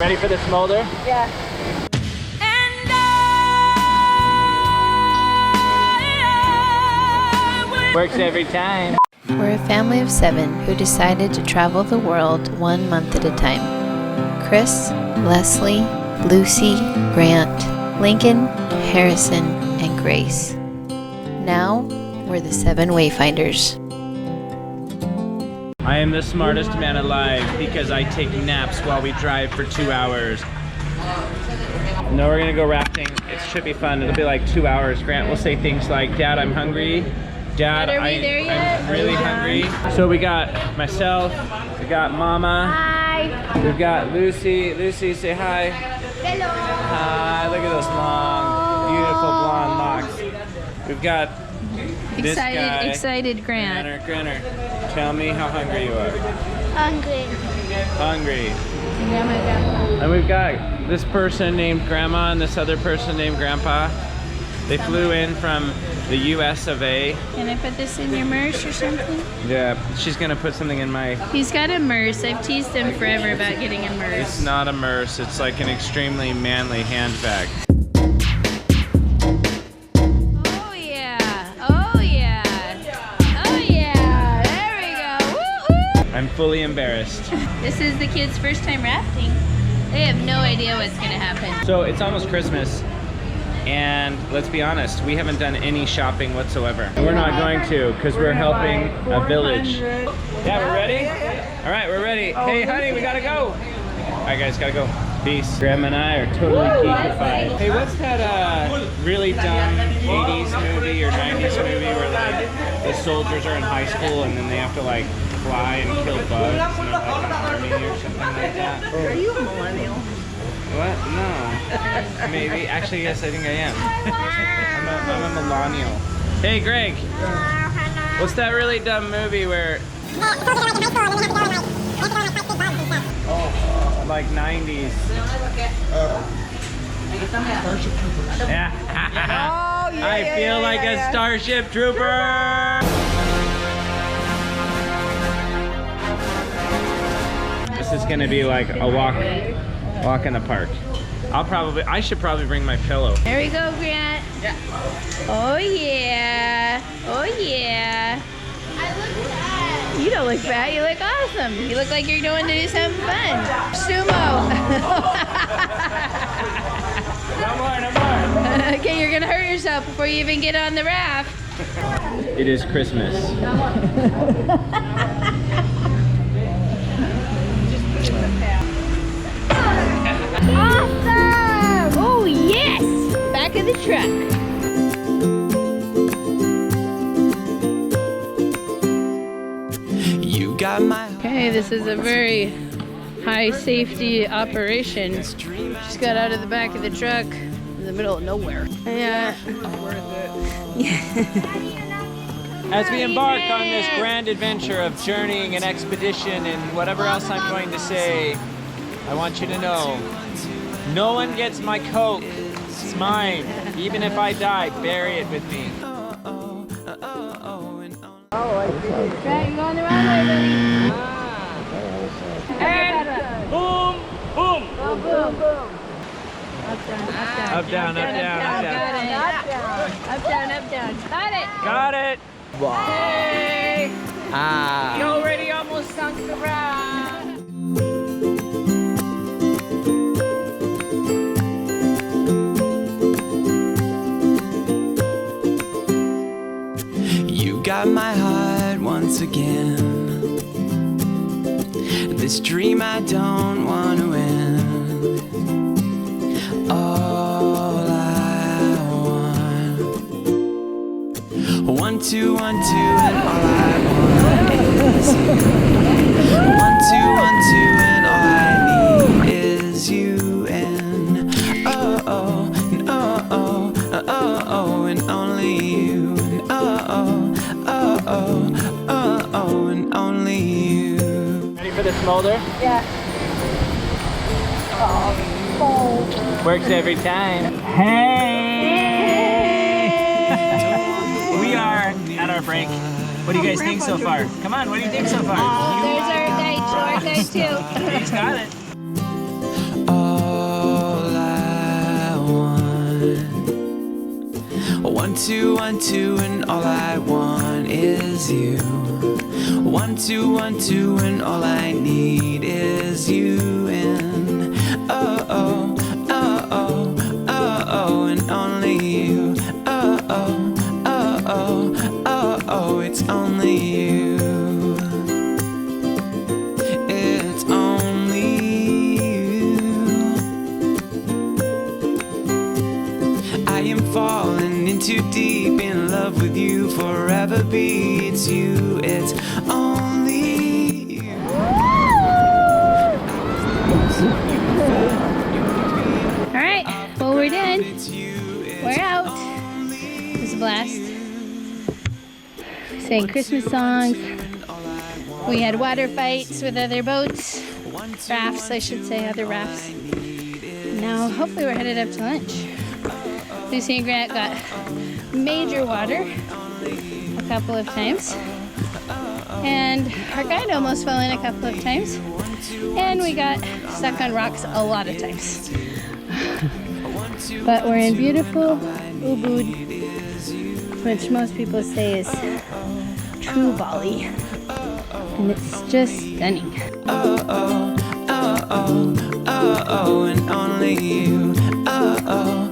Ready for the smolder? Yeah. Works every time. We're a family of 7 who decided to travel the world 1 month at a time. Chris, Leslie, Lucy, Grant, Lincoln, Harrison, and Grace. Now, we're the 7 Wayfinders. I am the smartest man alive because I take naps while we drive for 2 hours. No, we're gonna go rafting. It should be fun. It'll be like 2 hours. Grant will say things like, Dad, I'm hungry. Dad, I'm really hungry. So we got myself, we got Mama. Hi. We've got Lucy. Lucy, say hi. Hello. Hi, look at those long, beautiful blonde locks. We've got this guy. Excited Grant. Granner. Tell me how hungry you are. Hungry. Hungry. And we've got this person named Grandma and this other person named Grandpa. They flew in from the US of A. Can I put this in your Murse or something? Yeah, she's gonna put something in my... He's got a Murse. I've teased him forever about getting a Murse. It's not a Murse, it's like an extremely manly handbag. Oh yeah, oh yeah, oh yeah, there we go, woo-hoo! I'm fully embarrassed. This is the kids' first time rafting. They have no idea what's gonna happen. So it's almost Christmas. And let's be honest, we haven't done any shopping whatsoever. We're not going to because we're helping a village. Yeah, we're ready? All right, we're ready. Hey, honey, we gotta go. All right, guys, gotta go. Peace. Grandma and I are totally geekified. Hey, what's that really dumb 80s movie or 90s movie where like the soldiers are in high school and then they have to like fly and kill bugs and they're like an army or something like that? Are you a millennial? What? No. Maybe. Actually, yes, I think I am. I'm a millennial. Hey, Greg. What's that really dumb movie where... Oh, like 90s. Yeah. I feel like a Starship Trooper. This is gonna be like a walk in the park. I should probably bring my pillow. There we go, Grant. Yeah. Oh yeah, oh yeah. I look bad. You don't look bad, you look awesome. You look like you're going to do something fun. Sumo. No more. Okay, you're gonna hurt yourself before you even get on the raft. It is Christmas. Awesome! Oh yes! Back of the truck. You got my... Okay, this is a very high safety operation. Just got out of the back of the truck in the middle of nowhere. Yeah. As we embark on this grand adventure of journeying and expedition and whatever else I'm going to say, I want you to know, no one gets my Coke. It's mine. Even if I die, bury it with me. Right, you going the wrong way, buddy. And boom, boom. Oh, boom, boom. Up, down, Up, down, up, down, up, down. Up, down, up, down. Got it. Got it. Hey. Ah. You already almost sunk the raft. You got my heart once again. This dream I don't want to end. All I want. 1, 2, 1, 2, and all I want is you. 1, 2, 1, 2, and all I need is you. And oh, oh, and oh, oh, oh, oh, and only you. And oh, oh, oh, oh, oh, oh, and only you. Ready for the smolder? Yeah. Works every time. Hey! We are at our break. What do you guys think so far? Come on, what do you think so far? There's our guy too. He's got it. 1, 2, and all I want is you. 1, 2, 1, 2, and all I need is you. And oh, oh, oh, oh, oh, oh, and only you. Oh, oh, oh, oh, oh, oh, it's only you. It's only you. I am falling in too deep in love with you, forever be. It's you, it's only you. All right, well, we're done. We're out. It was a blast. We sang Christmas songs. We had water fights with other boats. Rafts, I should say, other rafts. Now, hopefully we're headed up to lunch. Lucy and Grant got major water a couple of times. And our guide almost fell in a couple of times. And we got stuck on rocks a lot of times. But we're in beautiful Ubud, which most people say is true Bali. And it's just stunning. Oh, oh, oh, oh, oh, oh, and only you. Oh, oh.